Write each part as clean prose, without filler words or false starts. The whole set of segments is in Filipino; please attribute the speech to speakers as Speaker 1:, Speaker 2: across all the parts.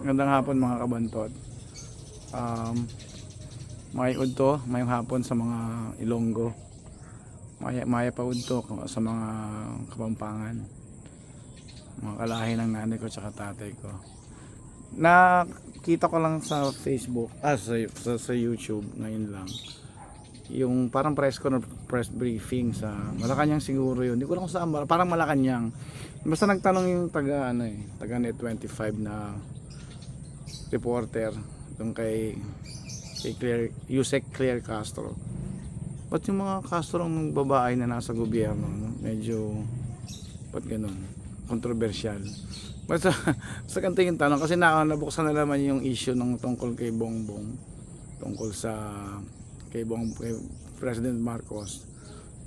Speaker 1: Magandang hapon mga kabantot. Um, may udto, may hapon sa mga Ilonggo. Maya pa udto sa mga Kapampangan. Mga kalahi ng nanay ko at tatay ko. Nakita ko lang sa Facebook, sa YouTube ngayon lang. Yung parang press briefing sa Malacanang siguro yun. Hindi ko lang kung saan, parang Malacanang. Basta nagtanong yung taga Net 25 na reporter doon kay Yusek Claire Castro. Ba't yung mga Castro ng babae na nasa gobyerno, no? Medyo ba't ganun? Kontrobersyal. Basta sa kanto yung tanong kasi nabuksan na naman yung issue ng tungkol kay Bongbong, tungkol sa kay President Marcos,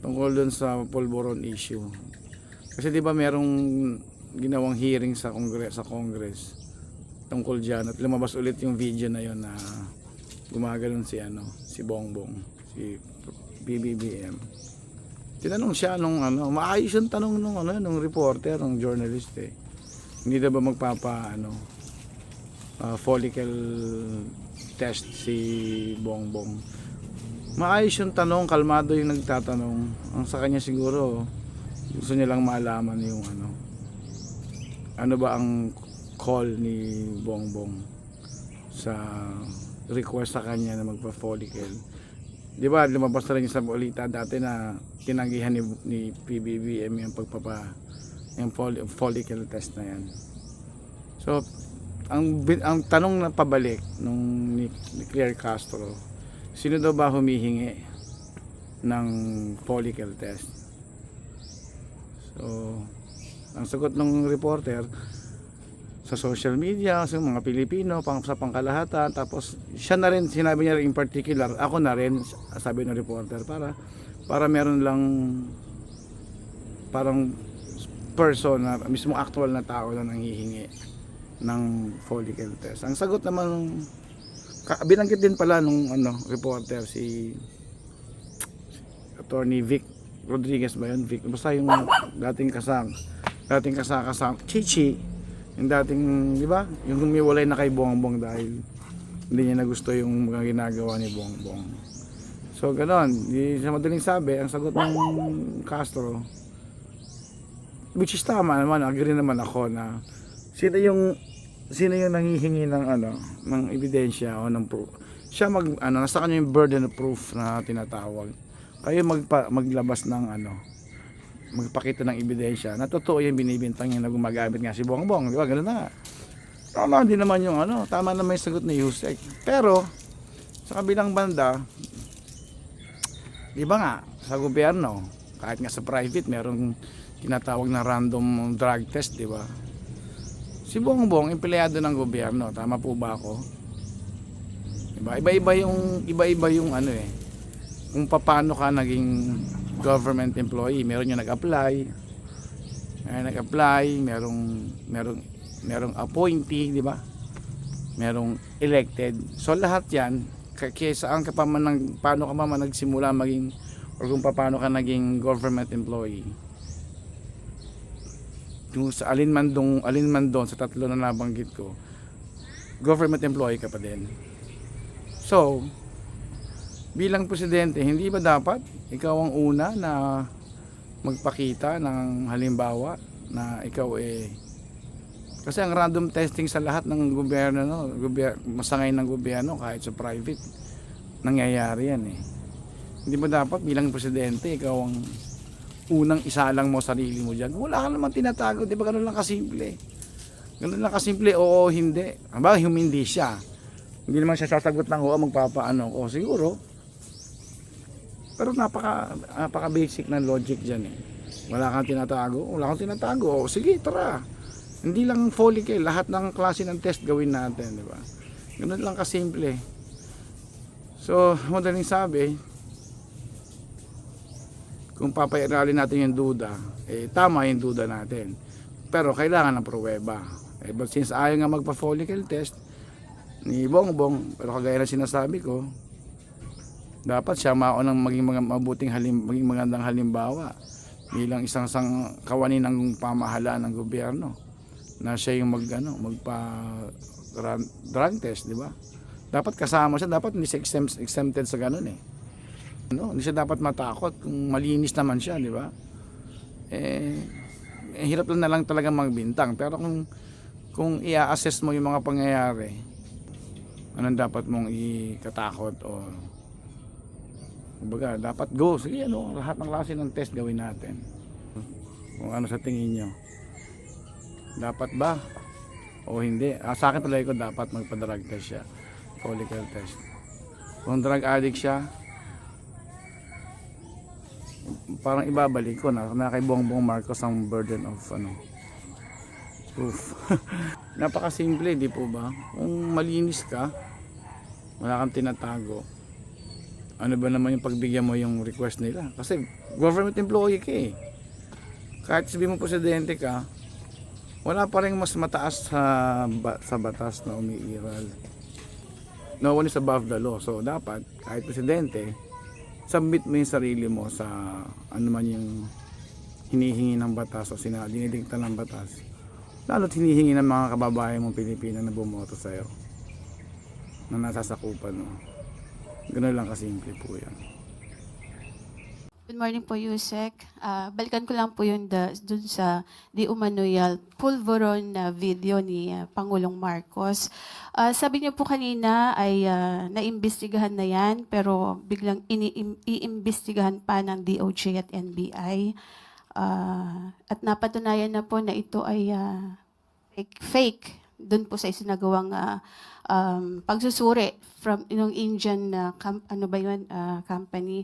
Speaker 1: tungkol dun sa Polvoron issue. Kasi di ba merong ginawang hearing sa Congress tungkol dyan at lumabas ulit yung video na yon na gumagano'n si Bongbong, si BBBM. Tinanong siya nung maayos yung tanong nung reporter, nung journalist Hindi na ba follicle test si Bongbong? Maayos yung tanong, kalmado yung nagtatanong. Ang sa kanya siguro gusto niya lang malaman yung ano ba ang call ni Bongbong sa request sa kanya na magpa-follicle. Di ba lumabas na rin sa balita dati na tinanggihan ni PBBM yung yung follicle test na yan. So ang tanong na pabalik nung ni Claire Castro, sino daw ba humihingi ng follicle test? So ang sagot ng reporter sa social media, sa mga Pilipino, sa pangkalahatan, tapos siya na rin, sinabi niya in particular, ako na rin, sabi ng reporter, para meron lang parang person na mismo actual na tao na nanghihingi ng follicle test. Ang sagot naman, binanggit din pala nung reporter, si Attorney Vic Rodriguez ba yun? Vic, basta yung dating kasama Chichi, yung dating, di ba? Yung humiwalay na kay Bongbong dahil hindi niya nagusto yung mga ginagawa ni Bongbong. So, ganon. Sa madaling sabi, ang sagot ng Castro, which is tama naman, agree naman ako na sino yung nanghihingi ng ebidensya o ng proof. Siya nasa kanya yung burden of proof na tinatawag. Kayo maglabas ng magpakita ng ebidensya na totoo yung binibintang niya na gumagamit nga si Bongbong, di ba? Ganoon na nga. Tama din naman yung tama naman yung sagot ni Yusek. Pero sa kabilang banda, di ba nga sa gobyerno, kahit nga sa private merong tinatawag na random drug test, di ba? Si Bongbong empleyado ng gobyerno, tama po ba ako? Diba? Iba-iba yung kung paano ka naging government employee. Meron yung nag-apply, merong appointee, di ba? Merong elected. So lahat 'yan, paano ka pa man nagsimula maging or kung paano ka naging government employee. Kung sa alin man doon sa tatlo na nabanggit ko, government employee ka pa din. So, bilang presidente, hindi ba dapat ikaw ang una na magpakita ng halimbawa na ikaw kasi ang random testing sa lahat ng gobyerno, masangay ng gobyerno kahit sa private, nangyayari yan Hindi ba dapat bilang presidente, ikaw ang unang isalang mo sarili mo dyan? Wala ka naman tinatago, di ba? Ganun lang kasimple. Ganun lang kasimple, oo, hindi. Aba, hindi siya. Hindi naman siya sasagot ng oo, magpapaano ko. Siguro. Pero napaka basic na logic dyan Wala kang tinatago. O, sige, tara. Hindi lang follicle, lahat ng klase ng test gawin natin, di ba? Ganun lang kasimple. So, madaling sabi, kung papairalin natin yung duda, tama yung duda natin. Pero kailangan ng pruweba. But since ayaw nga magpa-follicle test ni Bongbong, pero kagaya na sinasabi ko, dapat siya maunang maging magandang halimbawa bilang isang kawani ng pamahalaan ng gobyerno. na siya yung drug test, di ba? Dapat kasama siya, dapat hindi siya exempted sa ganun eh. Hindi siya dapat matakot kung malinis naman siya, di ba? Hirap lang na lang talaga magbintang. Pero kung i-assess mo yung mga pangyayari, anong dapat mong ikatakot o kumbaga, dapat go. Sige, lahat ng klase ng test gawin natin. Kung ano sa tingin nyo. Dapat ba? O hindi? Sa akin talaga ko dapat magpa-drug test siya. Follicle test. Kung drug addict siya, parang ibabalik ko na kay Bongbong Marcos ang burden of proof. Napakasimple, di po ba? Kung malinis ka, wala kang tinatago, ano ba naman yung pagbigyan mo yung request nila? Kasi government employee ka eh. Kahit sabihin mo presidente ka, wala pa rin mas mataas sa batas na umiiral. No one is above the law. So dapat, kahit presidente, submit mo yung sarili mo sa ano man yung hinihingi ng batas o dinidikta ng batas. Lalo't hinihingi ng mga kababayan mong Pilipino na bumoto sa'yo, na nasasakupan mo. Gano'n lang kasimple po yan.
Speaker 2: Good morning po, Yusek. Balikan ko lang po yun dun sa di umano'y pulveron na video ni Pangulong Marcos. Sabi niyo po kanina ay naimbestigahan na yan, pero biglang iimbestigahan pa ng DOJ at NBI. At napatunayan na po na ito ay fake dun po sa isinagawang pagsusuri from Indian company.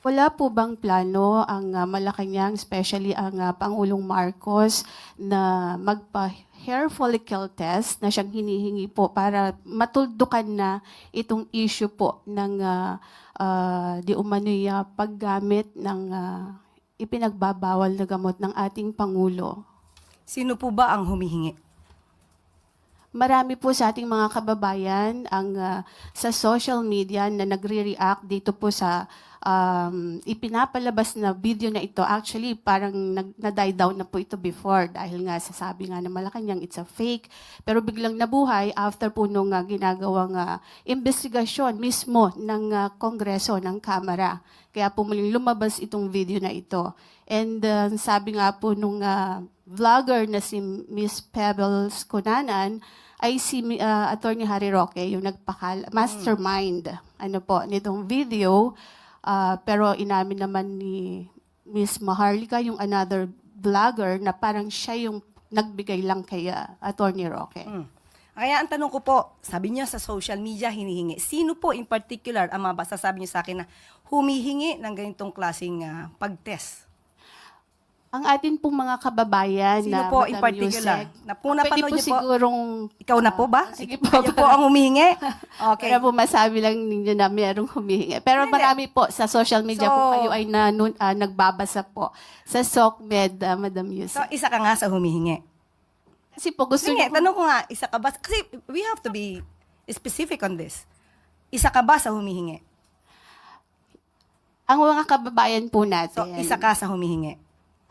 Speaker 2: Wala po bang plano ang Malacanang, especially ang Pangulong Marcos, na magpa-hair follicle test na siyang hinihingi po para matuldukan na itong issue po ng di umano'y paggamit ng ipinagbabawal na gamot ng ating Pangulo?
Speaker 3: Sino po ba ang humihingi?
Speaker 2: Marami po sa ating mga kababayan ang sa social media na nagre-react dito po sa ipinapalabas na video na ito. Actually, parang na-die down na po ito before dahil nga sasabi nga na Malacanang it's a fake. Pero biglang nabuhay after po nung ginagawang investigasyon mismo ng Kongreso, ng Kamara. Kaya po muling lumabas itong video na ito. And sabi nga po nung vlogger na si Miss Pebbles Cunanan ay si Attorney Harry Roque, yung mastermind nitong video. Pero inamin naman ni Miss Maharlika, yung another vlogger, na parang siya yung nagbigay lang kay Attorney Roque.
Speaker 3: Kaya ang tanong ko po, sabi niyo sa social media hinihingi. Sino po in particular ang masasabi niyo sa akin na humihingi ng ganitong klaseng pag-test?
Speaker 2: Ang atin pong mga kababayan
Speaker 3: Sino
Speaker 2: na
Speaker 3: po in
Speaker 2: Madam
Speaker 3: particular?
Speaker 2: Yusek,
Speaker 3: Napanood
Speaker 2: pwede po
Speaker 3: niyo po?
Speaker 2: sigurong...
Speaker 3: Ikaw na po ba?
Speaker 2: Sige po.
Speaker 3: Kayo po ang humihingi? Okay.
Speaker 2: Para po masabi lang ninyo na mayroong humihingi. Pero
Speaker 3: Hindi.
Speaker 2: marami po sa social media
Speaker 3: So,
Speaker 2: po kayo ay nagbabasa po sa SOCMED, Madam
Speaker 3: So,
Speaker 2: Yusek.
Speaker 3: isa ka nga sa humihingi.
Speaker 2: Kasi po gusto
Speaker 3: Sige,
Speaker 2: niyo po,
Speaker 3: tanong ko nga, isa ka ba? Kasi we have to be specific on this. Isa ka ba sa humihingi?
Speaker 2: ang mga kababayan po natin.
Speaker 3: So, isa ka sa humihingi.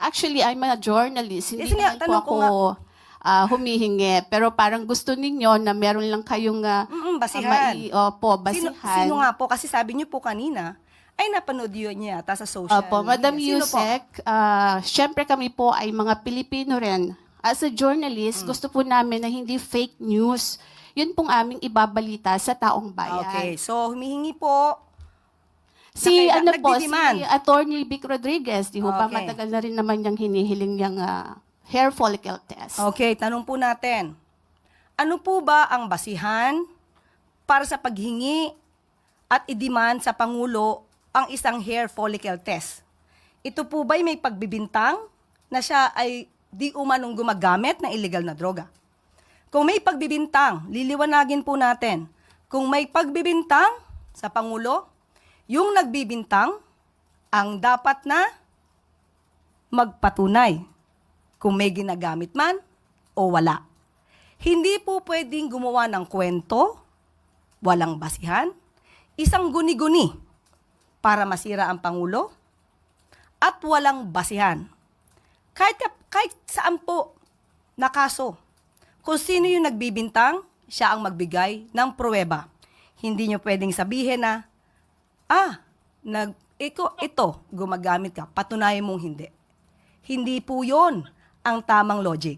Speaker 2: Actually, I'm a journalist. Hindi
Speaker 3: Sige nga,
Speaker 2: naman po
Speaker 3: tanong ko
Speaker 2: ako humihingi. Pero parang gusto ninyo na meron lang kayong
Speaker 3: Basihan.
Speaker 2: basihan.
Speaker 3: Sino nga po? Kasi sabi niyo po kanina, ay napanood yun niya yata sa social
Speaker 2: Opo, Madam
Speaker 3: media. Sino po?
Speaker 2: Yusek, syempre kami po ay mga Pilipino rin. As a journalist, gusto po namin na hindi fake news. Yun pong aming ibabalita sa taong bayan.
Speaker 3: Okay, so humihingi po.
Speaker 2: Si
Speaker 3: nagdidiman.
Speaker 2: si Attorney Vic Rodriguez, di ho ba
Speaker 3: Okay.
Speaker 2: matagal na rin naman niyang hinihiling niyang hair follicle test.
Speaker 3: Okay, tanong po natin. Ano po ba ang basihan para sa paghingi at i-demand sa Pangulo ang isang hair follicle test? Ito po ba'y may pagbibintang na siya ay di umanong gumagamit ng illegal na droga? Kung may pagbibintang, liliwanagin po natin. Kung may pagbibintang sa Pangulo, yung nagbibintang ang dapat na magpatunay kung may ginagamit man o wala. Hindi po pwedeng gumawa ng kwento, walang basihan, isang guni-guni para masira ang Pangulo, at walang basihan. kahit saan po na kaso. Kung sino yung nagbibintang, siya ang magbigay ng pruweba. Hindi nyo pwedeng sabihin na, ito, gumagamit ka, patunayan mong hindi. Hindi po yon ang tamang logic.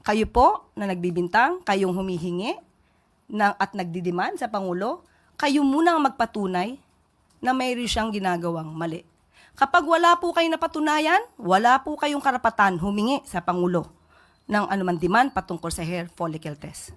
Speaker 3: Kayo po na nagbibintang, kayong humihingi at nagdidiman sa Pangulo, kayo muna ang magpatunay na mayroon siyang ginagawang mali. Kapag wala po kayong napatunayan, wala po kayong karapatan humingi sa Pangulo ng anuman demand patungkol sa hair follicle test.